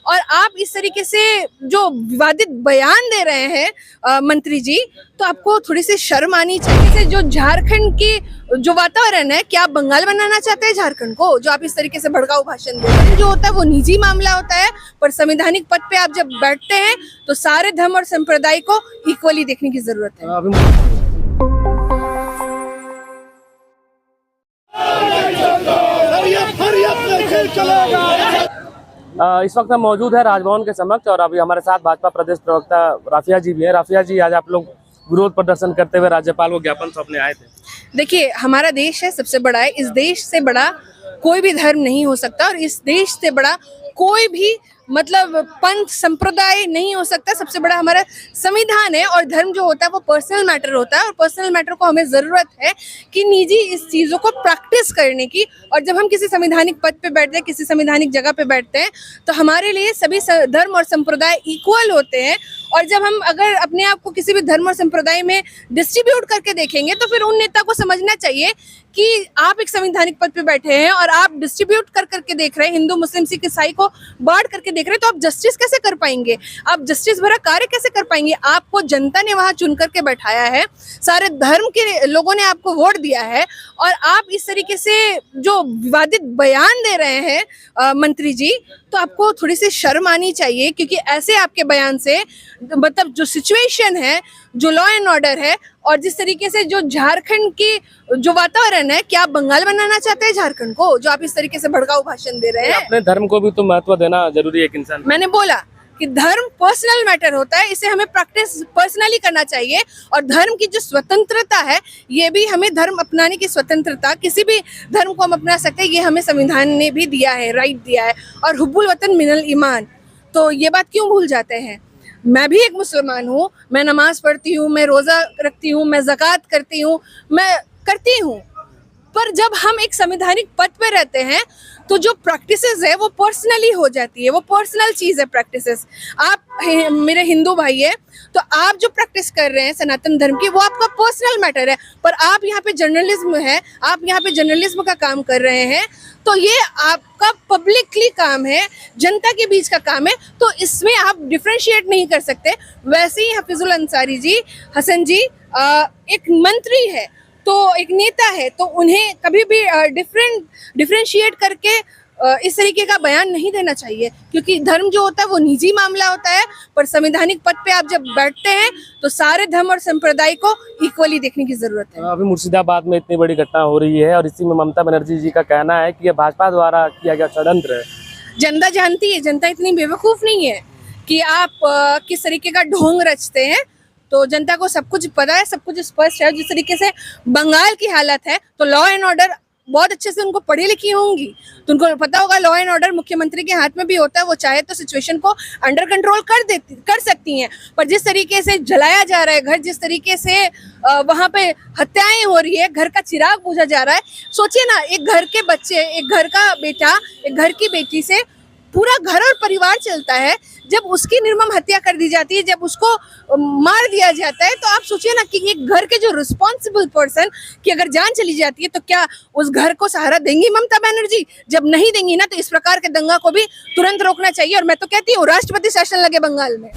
और आप इस तरीके से जो विवादित बयान दे रहे हैं मंत्री जी, तो आपको थोड़ी सी शर्म आनी चाहिए। जो झारखंड की जो वातावरण है, क्या आप बंगाल बनाना चाहते हैं झारखंड को, जो आप इस तरीके से भड़काऊ भाषण दे रहे हैं? जो होता है वो निजी मामला होता है, पर संवैधानिक पद पे आप जब बैठते हैं तो सारे धर्म और संप्रदाय को इक्वली देखने की जरूरत है। इस वक्त हम मौजूद है राजभवन के समक्ष और अभी हमारे साथ भाजपा प्रदेश प्रवक्ता राफिया जी भी है। राफिया जी, आज आप लोग विरोध प्रदर्शन करते हुए राज्यपाल को ज्ञापन सौंपने आए थे। देखिए, हमारा देश है, सबसे बड़ा है। इस देश से बड़ा कोई भी धर्म नहीं हो सकता और इस देश से बड़ा कोई भी मतलब पंथ संप्रदाय नहीं हो सकता। सबसे बड़ा हमारा संविधान है और धर्म जो होता है वो पर्सनल मैटर होता है और पर्सनल मैटर को हमें जरूरत है कि निजी इस चीज़ों को प्रैक्टिस करने की। और जब हम किसी संवैधानिक पद पे बैठते हैं, किसी संवैधानिक जगह पे बैठते हैं, तो हमारे लिए सभी धर्म और संप्रदाय इक्वल होते हैं। और जब हम अगर अपने आप को किसी भी धर्म और संप्रदाय में डिस्ट्रीब्यूट करके देखेंगे तो फिर उन नेता को समझना चाहिए कि आप एक संवैधानिक पद पे बैठे हैं और आप डिस्ट्रीब्यूट कर करके देख रहे हैं, हिंदू मुस्लिम सिख ईसाई को बांट करके देख रहे हैं, तो आप जस्टिस कैसे कर पाएंगे? आप जस्टिस भरा कार्य कैसे कर पाएंगे? आपको जनता ने वहां चुन करके बैठाया है, सारे धर्म के लोगों ने आपको वोट दिया है और आप इस तरीके से जो विवादित बयान दे रहे हैं मंत्री जी, तो आपको थोड़ी सी शर्म आनी चाहिए। क्योंकि ऐसे आपके बयान से मतलब जो सिचुएशन है, जो लॉ एंड ऑर्डर है और जिस तरीके से जो झारखंड की जो वातावरण है, क्या आप बंगाल बनाना चाहते हैं झारखंड को, जो आप इस तरीके से भड़काऊ भाषण दे रहे हैं? अपने धर्म को भी तो महत्व देना जरूरी है एक इंसान। मैंने बोला कि धर्म पर्सनल मैटर होता है, इसे हमें प्रैक्टिस पर्सनली करना चाहिए। और धर्म की जो स्वतंत्रता है, ये भी हमें धर्म अपनाने की स्वतंत्रता, किसी भी धर्म को हम अपना सकते हैं, ये हमें संविधान ने भी दिया है, राइट दिया है। और हुब्बुल वतन मिनल ईमान, तो ये बात क्यों भूल जाते हैं? मैं भी एक मुसलमान हूँ, मैं नमाज पढ़ती हूँ, मैं रोज़ा रखती हूँ, मैं ज़कात करती हूँ, मैं करती हूँ। पर जब हम एक संवैधानिक पद पे रहते हैं तो जो प्रैक्टिसेस है वो पर्सनली हो जाती है, वो पर्सनल चीज़ है प्रैक्टिसेस। आप मेरे हिंदू भाई है, तो आप जो प्रैक्टिस कर रहे हैं सनातन धर्म की, वो आपका पर्सनल मैटर है। पर आप यहाँ पे जर्नलिज्म है, आप यहाँ पे जर्नलिज्म का काम कर रहे हैं, तो ये आपका पब्लिकली काम है, जनता के बीच का काम है, तो इसमें आप डिफ्रेंशिएट नहीं कर सकते। वैसे ही हफीजुल अंसारी जी, हसन जी एक मंत्री है, तो एक नेता है, तो उन्हें कभी भी डिफरेंशिएट करके इस तरीके का बयान नहीं देना चाहिए। क्योंकि धर्म जो होता है वो निजी मामला होता है, पर संवैधानिक पद पे आप जब बैठते हैं तो सारे धर्म और संप्रदाय को इक्वली देखने की जरूरत है। अभी मुर्शिदाबाद में इतनी बड़ी घटना हो रही है और इसी में ममता बनर्जी जी का कहना है कि यह भाजपा द्वारा किया गया षड्यंत्र है। जनता जानती है, जनता इतनी बेवकूफ नहीं है कि आप किस तरीके का ढोंग रचते हैं। तो जनता को सब कुछ पता है, सब कुछ स्पष्ट है। जिस तरीके से बंगाल की हालत है, तो लॉ एंड ऑर्डर बहुत अच्छे से, उनको पढ़ी लिखी होंगी तो उनको पता होगा लॉ एंड ऑर्डर मुख्यमंत्री के हाथ में भी होता है। वो चाहे तो सिचुएशन को अंडर कंट्रोल कर सकती हैं। पर जिस तरीके से जलाया जा रहा है घर, जिस तरीके से वहाँ पे हत्याएं हो रही है, घर का चिराग बुझा जा रहा है, सोचिए ना, एक घर के बच्चे, एक घर का बेटा, एक घर की बेटी से पूरा घर और परिवार चलता है। जब उसकी निर्मम हत्या कर दी जाती है, जब उसको मार दिया जाता है, तो आप सोचिए ना कि एक घर के जो रिस्पॉन्सिबल पर्सन की अगर जान चली जाती है, तो क्या उस घर को सहारा देंगी ममता बनर्जी? जब नहीं देंगी ना, तो इस प्रकार के दंगा को भी तुरंत रोकना चाहिए। और मैं तो कहती हूँ राष्ट्रपति शासन लगे बंगाल में।